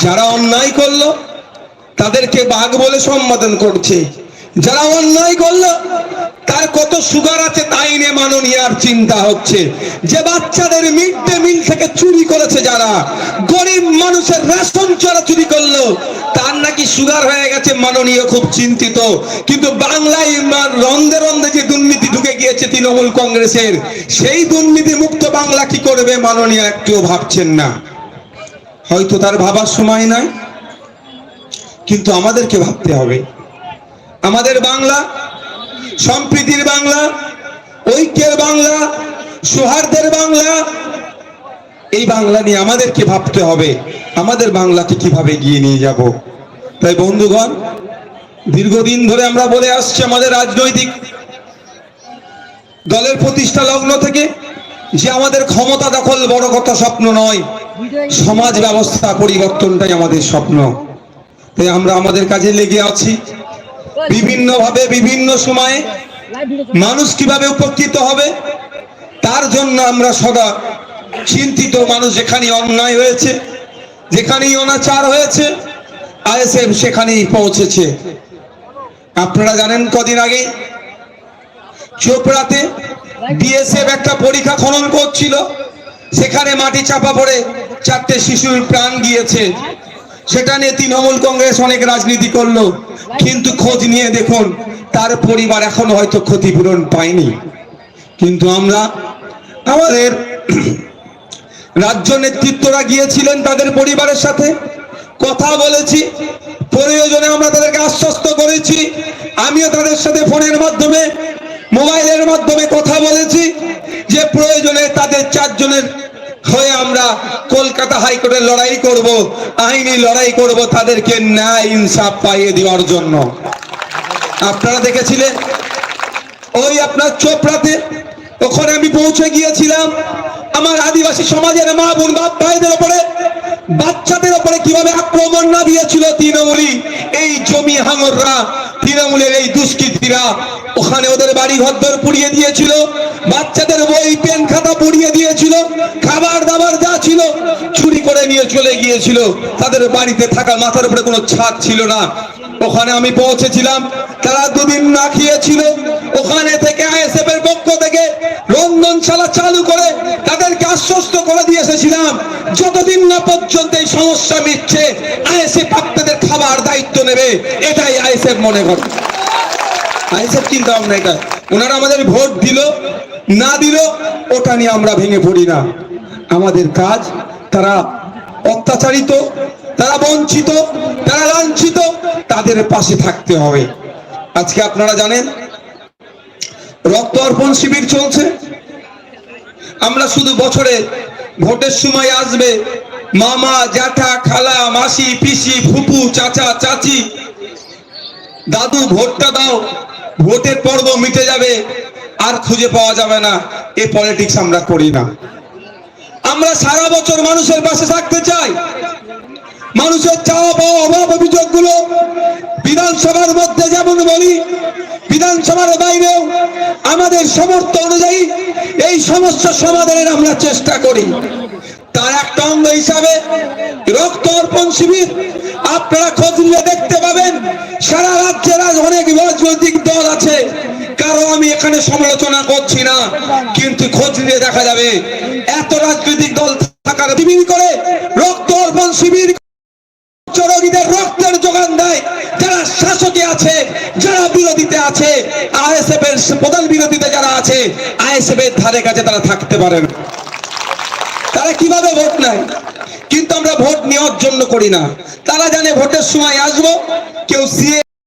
যারা অন্যায় করলো তাদেরকে বাঘ বলে সম্বোধন করছে, যারা অন্যায় করলো তার কত সুগার আছে তাই নিয়ে মাননীয়ার চিন্তা হচ্ছে। যে বাচ্চাদের মিড ডে মিল থেকে চুরি করেছে, যারা গরিব মানুষের রেশন যারা চুরি করলো, তার নাকি সুগার হয়ে গেছে, মাননীয় খুব চিন্তিত। কিন্তু বাংলায় রন্ধে রন্ধে যে দুর্নীতি ঢুকে গিয়েছে তৃণমূল কংগ্রেসের, সেই দুর্নীতি মুক্ত বাংলা কি করবে মাননীয় একটুও ভাবছেন না। হয়তো তার ভাবার সময় নাই, কিন্তু আমাদেরকে ভাবতে হবে। আমাদের বাংলা সম্প্রীতির বাংলা, ঐক্যের বাংলা, সৌহার্দ্যের বাংলা, এই বাংলা নিয়ে আমাদেরকে ভাবতে হবে আমাদের বাংলাকে কিভাবে এগিয়ে নিয়ে যাব। তাই বন্ধুগণ, দীর্ঘদিন ধরে আমরা বলে আসছি আমাদের রাজনৈতিক দলের প্রতিষ্ঠা লগ্ন থেকে যে আমাদের ক্ষমতা দখল বড় কথা স্বপ্ন নয়, সমাজ ব্যবস্থা পরিবর্তনটাই আমাদের স্বপ্ন। তাই আমরা আমাদের কাজে লেগে আছি। বিভিন্ন ভাবে বিভিন্ন সময়ে মানুষ কিভাবে উপকৃত হবে তার জন্য আমরা সদা চিন্তিত। মানুষ যেখানে অন্যায় হয়েছে, যেখানেই অনাচার হয়েছে, আইএসএফ সেখানেই পৌঁছেছে। আপনারা জানেন কদিন আগে চোপড়াতে বিএসএফ একটা পরীক্ষা খনন করছিল, সেখানে মাটি চাপা পড়ে 4টে শিশুর প্রাণ গিয়েছে। সেটা নিয়ে তৃণমূল কংগ্রেস অনেক রাজনীতি করলো, কিন্তু খোঁজ নিয়ে দেখুন তার পরিবার এখনো হয়তো ক্ষতিপূরণ পায়নি। কিন্তু আমরা আমাদের রাজ্য নেতৃত্বরা গিয়েছিলেন, তাদের পরিবারের সাথে কথা বলেছি, প্রয়োজনে আমরা তাদেরকে আশ্বস্ত করেছি। আমিও তাদের সাথে ফোনের মাধ্যমে মোবাইলের মাধ্যমে কথা বলেছি যে প্রয়োজনে তাদের 4 জনের হয়ে আমরা কলকাতা হাইকোর্টে লড়াই করব, আইনি লড়াই করব তাদেরকে ন্যায় ইনসাফ পাইয়ে দেওয়ার জন্য। আপনারা দেখেছিলেন ওই আপনার চোপড়াতে, ওখানে আমি পৌঁছে গিয়েছিলাম। আমার আদিবাসী সমাজের মা বোন বাপ ভাইদের উপরে, বাচ্চাদের উপরে কিভাবে আক্রমণ না দিয়েছিল তৃণমূলী এই জমি হাঙররা, তৃণমূলের এই দুষ্কৃতীরা। ওখানে ওদের বাড়ি ঘরদর পুড়িয়ে দিয়েছিল, বাচ্চাদের বই পেন খাতা পুড়িয়ে দিয়েছিল, খাবার দাবার যা ছিল চুরি করে নিয়ে চলে গিয়েছিল। তাদের বাড়িতে থাকা মাথার উপরে কোনো ছাদ ছিল না। ওখানে আমি পৌঁছেছিলাম, তারা 2 দিন না খেয়েছিল। ওখানে থেকে আইএসএফ এর পক্ষ থেকে রন্ধনশালা চালু করে তাদেরকে আশ্বস্ত করে দিয়ে এসেছিলাম, যতদিন না পর্যন্ত এই সমস্যা মিটছে আইএসএফ আপনাদের খাবার দায়িত্ব নেবে। এটাই আইএসএফ মনে করে। আইএসএফ চিন্তা ভাবনা এটা। ওনারা আমাদের ভোট দিল না দিল ওটা নিয়ে আমরা ভেঙে পড়ি না। আমাদের কাজ তারা অত্যাচারিত, তারা বঞ্চিত, তারা লাঞ্ছিত, তাদের পাশে থাকতে হবে। আজকে আপনারা জানেন রক্ত অর্পণ শিবির চলছে। আমরা শুধু বছরে ভোটের সময় আসবে মামা জ্যাঠা খালা মাসি পিসি ফুপু চাচা চাচি দাদু ভোটটা দাও, ভোটের পর্ব মিটে যাবে, আর খুঁজে পাওয়া যাবে না, এই পলিটিক্স আমরা করি না। আমরা সারা বছর মানুষের পাশে থাকতে চাই। মানুষের চাওয়া পাওয়া অভাব অভিযোগ গুলো বিধানসভার মধ্যে যেমন বলি, বিধানসভার বাইরেও আমাদের সামর্থ্য অনুযায়ী এই সমস্যা সমাধানের আমরা চেষ্টা করি। তার একটা অঙ্গ হিসাবে রক্ত অর্পণ শিবির আপনারা খোঁজ নিয়ে দেখতে পাবেন। সারা রাজ্যের অনেক রাজনৈতিক দল আছে, কারো আমি এখানে সমালোচনা করছি না, কিন্তু খোঁজ নিয়ে দেখা যাবে এত রাজনৈতিক দল থাকার শিবির করে রক্ত অর্পণ শিবির রোগীদের রক্তের যোগান দেয়। যারা শাসকে আছে, যারা বিরোধীতে আছে, আইএসএফ এর প্রধান বিরোধীতে যারা আছে, আইএসএফ এর ধারে কাছে তারা থাকতে পারেন। তারা কিভাবে ভোট নেয়, কিন্তু আমরা ভোট নেওয়ার জন্য করি না। তারা জানে ভোটের সময় আসবো, কেউ সিএ